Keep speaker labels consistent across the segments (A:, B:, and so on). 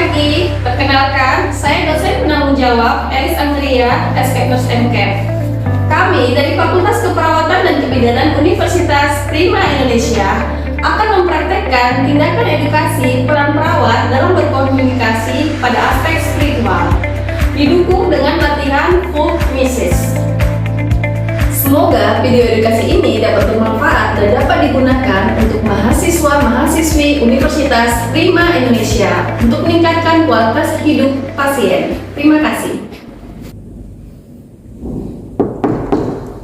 A: pagi, perkenalkan, saya dosen penanggung jawab Elis Andrea, SKNUS MKEP. Kami dari Fakultas Keperawatan dan Kebidanan Universitas Prima Indonesia akan mempraktekkan tindakan edukasi peran perawat dalam berkomunikasi pada aspek spiritual, didukung dengan latihan full misis. Semoga video edukasi ini dapat bermanfaat dan dapat digunakan untuk mahasiswa-mahasiswi Universitas Prima Indonesia untuk meningkatkan kualitas hidup pasien. Terima kasih.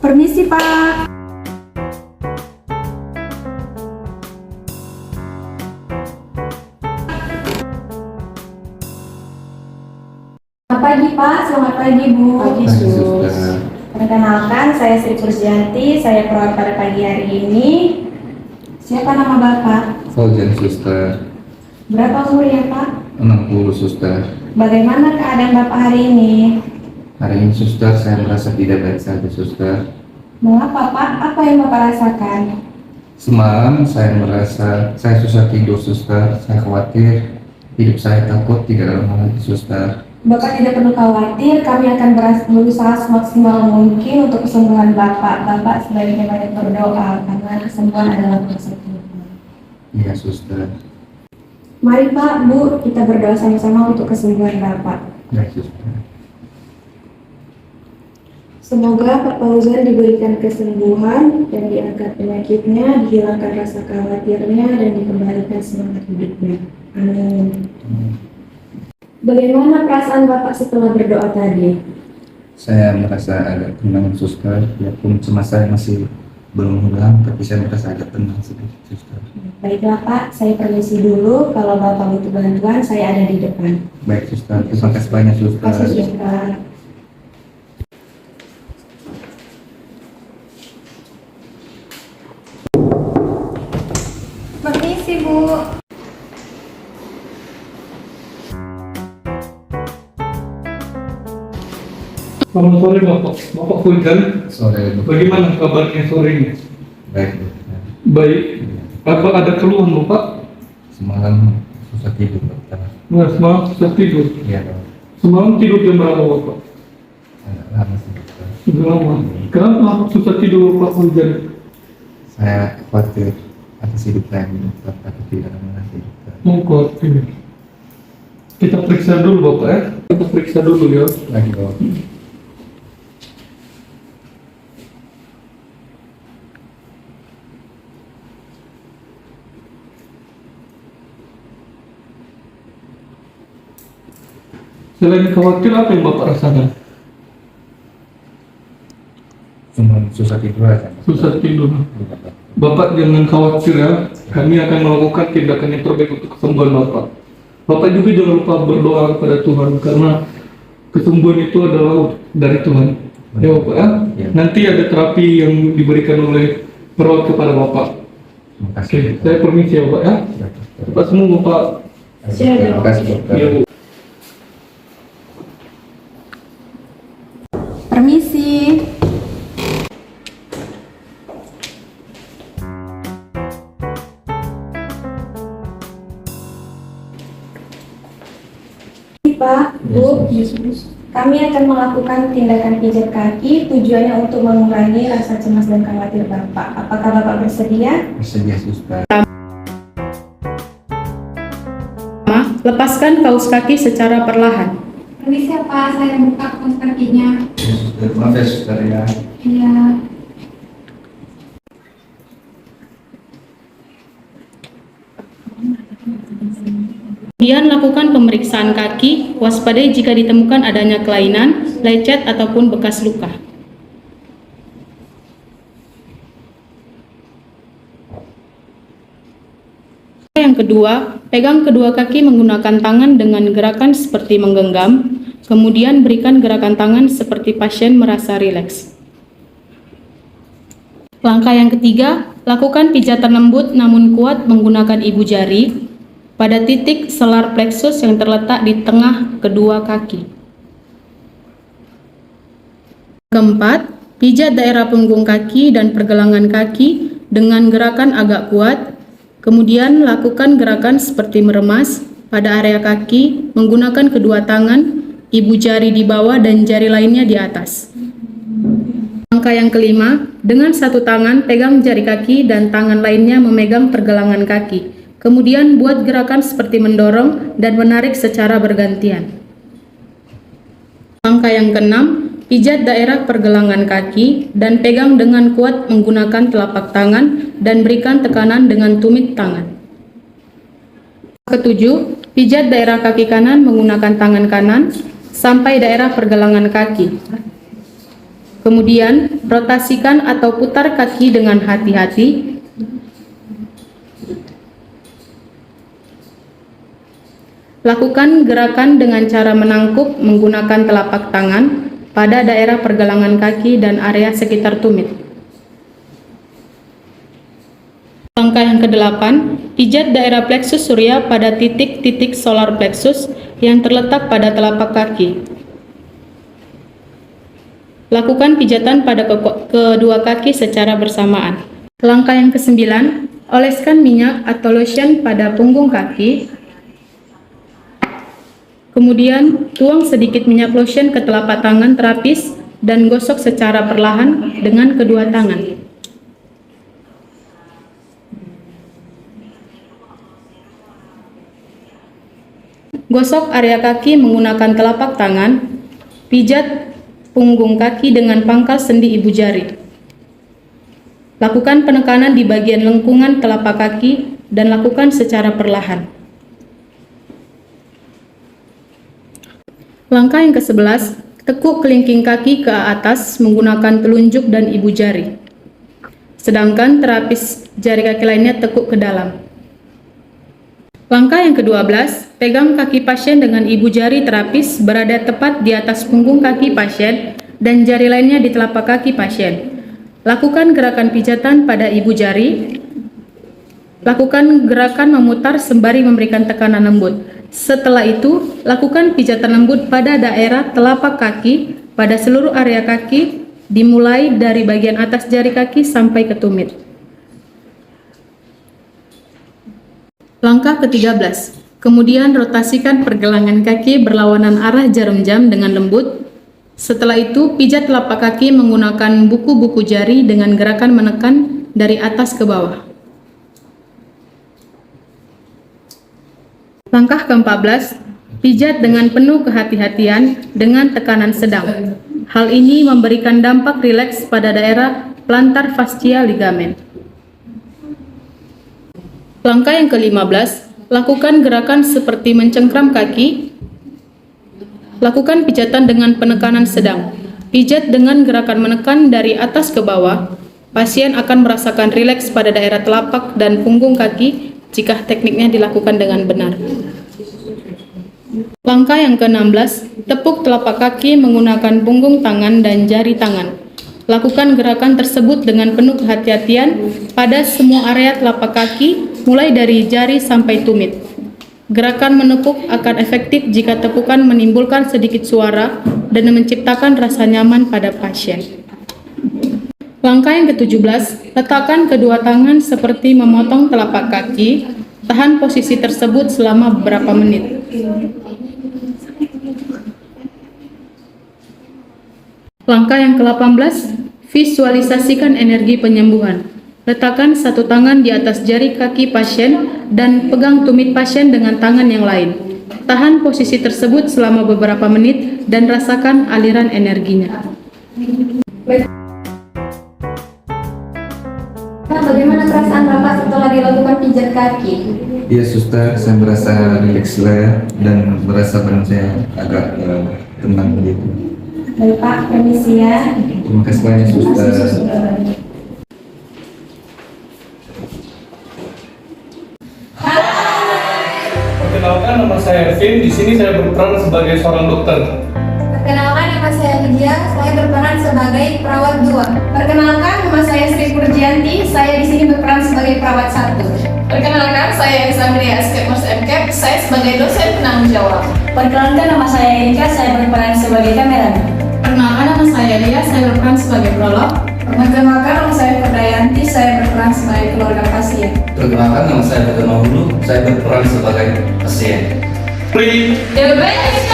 B: Permisi, Pak. Selamat pagi, Pak. Selamat pagi, Bu.
C: Pagi, Sus.
B: Perkenalkan, saya Sri Purjanti. Saya perawat pada pagi hari ini. Siapa nama Bapak?
C: Fauzan, Suster.
B: Berapa umurnya, Pak?
C: 60, Suster.
B: Bagaimana keadaan Bapak hari ini?
C: Hari ini, Suster, saya merasa tidak baik saja, Suster.
B: Mengapa, Pak? Apa yang Bapak rasakan?
C: Semalam saya merasa saya susah tidur, Suster. Saya khawatir hidup saya takut tidak lama lagi, Suster.
B: Bapak tidak perlu khawatir, kami akan berusaha semaksimal mungkin untuk kesembuhan Bapak. Bapak sebaiknya banyak berdoa, karena kesembuhan adalah kuasa Tuhan.
C: Iya, Suster.
B: Mari Pak, Bu, kita berdoa sama-sama untuk kesembuhan Bapak.
C: Ya, Suster.
B: Semoga Pak Fauzan diberikan kesembuhan dan diangkat penyakitnya, dihilangkan rasa khawatirnya, dan dikembalikan semangat hidupnya. Amin. Bagaimana perasaan Bapak setelah berdoa tadi?
C: Saya merasa agak tenang, Suster. Biarpun cemas saya masih belum hilang, tapi saya merasa agak tenang sedikit, Suster.
B: Baiklah Pak, saya permisi dulu. Kalau Bapak butuh bantuan, saya ada di depan.
C: Baik, Suster. Terima kasih banyak, Suster.
B: Terima kasih, Suster.
A: Permisi, Bu.
D: Selamat sore Bapak. Bapak Fauzan,
C: Sore, Dokter.
D: bagaimana kabarnya sore ini?
C: Baik, Dokter.
D: Baik. Apa ada keluhan Bapak?
C: Semalam susah tidur, Dokter.
D: Nah, semalam susah tidur.
C: Iya, Dok.
D: Semalam tidur jam berapa Bapak?
C: Agak lama sih, Dokter.
D: Sudah lama. Kenapa Bapak susah tidur Bapak Fauzan?
C: Saya khawatir atas hidup saya ini, Dokter, tapi tidak lama lagi, Dokter.
D: Khawatir. Kita periksa dulu Bapak ya. Kita periksa dulu ya.
C: Lagi, Dok.
D: Selain khawatir, apa yang Bapak rasakan?
C: Cuma susah tidur aja.
D: Susah tidur. Bapak jangan khawatir ya. Kami akan melakukan tindakan yang terbaik untuk kesembuhan Bapak. Bapak juga jangan lupa berdoa kepada Tuhan, karena kesembuhan itu adalah dari Tuhan. Ya Bapak ya.
C: Ya.
D: Nanti ada terapi yang diberikan oleh perawat kepada Bapak.
C: Terima kasih.
D: Oke, saya permisi ya Bapak ya.
C: Ya, Dokter.
D: Bapak semua Bapak.
C: Terima kasih, Dokter.
D: Ya, Bu.
B: Permisi. Pak, Bu, kami akan melakukan tindakan pijat kaki, tujuannya untuk mengurangi rasa cemas dan khawatir Bapak. Apakah Bapak bersedia?
C: Bersedia, Suster.
E: Lepaskan kaus kaki secara perlahan.
F: Permisi Pak, saya buka kaos kakinya.
C: Ya, Suster. Maaf ya, Suster ya.
F: Iya.
E: Kemudian lakukan pemeriksaan kaki, waspadai jika ditemukan adanya kelainan, lecet ataupun bekas luka. Yang kedua, pegang kedua kaki menggunakan tangan dengan gerakan seperti menggenggam, kemudian berikan gerakan tangan seperti pasien merasa rileks. Langkah yang ketiga, lakukan pijatan lembut namun kuat menggunakan ibu jari pada titik selar pleksus yang terletak di tengah kedua kaki. Keempat, pijat daerah punggung kaki dan pergelangan kaki dengan gerakan agak kuat, kemudian lakukan gerakan seperti meremas, pada area kaki menggunakan kedua tangan, ibu jari di bawah dan jari lainnya di atas. Langkah yang kelima, dengan satu tangan pegang jari kaki dan tangan lainnya memegang pergelangan kaki. Kemudian buat gerakan seperti mendorong dan menarik secara bergantian. Langkah yang keenam, pijat daerah pergelangan kaki dan pegang dengan kuat menggunakan telapak tangan dan berikan tekanan dengan tumit tangan. Ketujuh, pijat daerah kaki kanan menggunakan tangan kanan sampai daerah pergelangan kaki. Kemudian, rotasikan atau putar kaki dengan hati-hati. Lakukan gerakan dengan cara menangkup menggunakan telapak tangan pada daerah pergelangan kaki dan area sekitar tumit. Langkah yang kedelapan, pijat daerah plexus surya pada titik-titik solar plexus yang terletak pada telapak kaki. Lakukan pijatan pada kedua kaki secara bersamaan. Langkah yang kesembilan, oleskan minyak atau lotion pada punggung kaki. Kemudian, tuang sedikit minyak lotion ke telapak tangan terapis dan gosok secara perlahan dengan kedua tangan. Gosok area kaki menggunakan telapak tangan, pijat punggung kaki dengan pangkal sendi ibu jari. Lakukan penekanan di bagian lengkungan telapak kaki dan lakukan secara perlahan. Langkah yang ke-11, tekuk kelingking kaki ke atas menggunakan telunjuk dan ibu jari. Sedangkan terapis jari kaki lainnya tekuk ke dalam. Langkah yang ke-12, pegang kaki pasien dengan ibu jari terapis berada tepat di atas punggung kaki pasien dan jari lainnya di telapak kaki pasien. Lakukan gerakan pijatan pada ibu jari. Lakukan gerakan memutar sembari memberikan tekanan lembut. Setelah itu, lakukan pijatan lembut pada daerah telapak kaki pada seluruh area kaki, dimulai dari bagian atas jari kaki sampai ke tumit. Langkah ke-13, kemudian rotasikan pergelangan kaki berlawanan arah jarum jam dengan lembut. Setelah itu, pijat telapak kaki menggunakan buku-buku jari dengan gerakan menekan dari atas ke bawah. Langkah ke-14, pijat dengan penuh kehati-hatian dengan tekanan sedang. Hal ini memberikan dampak rileks pada daerah plantar fascia ligamen. Langkah yang ke-15, lakukan gerakan seperti mencengkram kaki. Lakukan pijatan dengan penekanan sedang. Pijat dengan gerakan menekan dari atas ke bawah. Pasien akan merasakan rileks pada daerah telapak dan punggung kaki jika tekniknya dilakukan dengan benar. Langkah yang ke-16, tepuk telapak kaki menggunakan punggung tangan dan jari tangan. Lakukan gerakan tersebut dengan penuh kehati-hatian pada semua area telapak kaki, mulai dari jari sampai tumit. Gerakan menepuk akan efektif jika tepukan menimbulkan sedikit suara dan menciptakan rasa nyaman pada pasien. Langkah yang ke-17, letakkan kedua tangan seperti memotong telapak kaki. Tahan posisi tersebut selama beberapa menit. Langkah yang ke-18, visualisasikan energi penyembuhan. Letakkan satu tangan di atas jari kaki pasien dan pegang tumit pasien dengan tangan yang lain. Tahan posisi tersebut selama beberapa menit dan rasakan aliran energinya.
F: Bagaimana perasaan Bapak setelah dilakukan pijat kaki?
C: Iya suster, saya merasa rileks lah dan merasa badan saya agak tenang begitu.
B: Baik Pak, permisi ya.
C: Terima kasih banyak suster.
D: Perkenalkan, nama saya Ervin. Di sini saya berperan sebagai seorang dokter.
F: Perkenalkan, nama saya Lydia. Saya berperan sebagai perawat 2.
A: Perkenalkan, nama saya Sri Purjianti. Saya di sini berperan sebagai perawat 1. Perkenalkan, saya Alexandria Escape MCAP. Saya sebagai dosen penanggung jawab.
G: Perkenalkan, nama saya Erika. Saya berperan sebagai kameramen.
E: Perkenalkan, nama saya Lia. Saya berperan sebagai prolog.
A: Perkenalkan, nama saya Ferdayanti, saya berperan sebagai keluarga pasien.
C: Perkenalkan, nama saya Fatimah Hulu, saya berperan sebagai pasien.
D: Free
A: The best